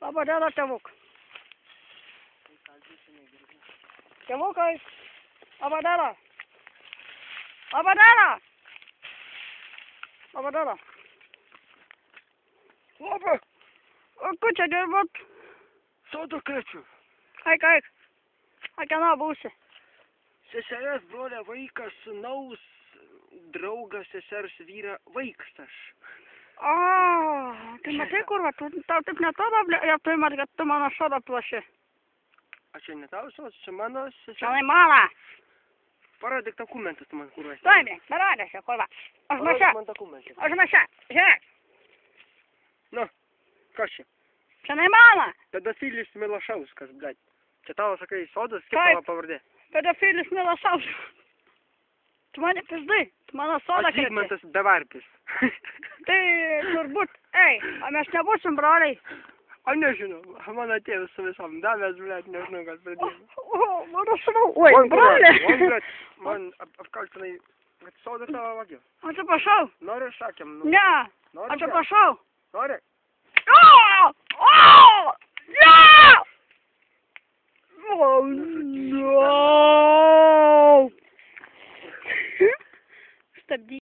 Laba diena, tėvuk. Tėvukai. Laba diena. Laba diena. Laba diena. Laba. O kur čia dirbat? Sodo krečiu. Eik. A kieno būsi? Seserės brolio vaikas, sūnaus, draugas, sesers vyra, vaikas aš. O, tai matai kur, va, tau taip netrodo, kad tu mano sodą plaši. A čia ne tau sodas, čia mano Čia seserės. tai mano. Parodyk dokumentus, tu man kuruosi. Taimė, parodėsi, kur va. Aš Parodyk mašia. man dokumentus. Aš mašia. Žiūrėk. Nu, kas čia? Čia tai mano. Pedofilis Milošauskas, blėt. Čia tavo, sakai, sodas, kaip Taip. tavo pavardė? Pedofilis Milošauskas. Tu mane pizdai. Tu mano sodą Aš Zygmantas Bevarpis. Tai turbūt, o mes nebūsim broliai. O nežinau, mano tėvas su visom davęs, blėt, nežinau, kas pradėjo. O, mano sūnau. Oi, brolė. Man apkaltinai, kad sodas tavo vagiu. Atsiprašau. Noriu šakėm, nu. Ne. Noriu Atsiprašau. Nori? Ne! Oh, no! Stabdy.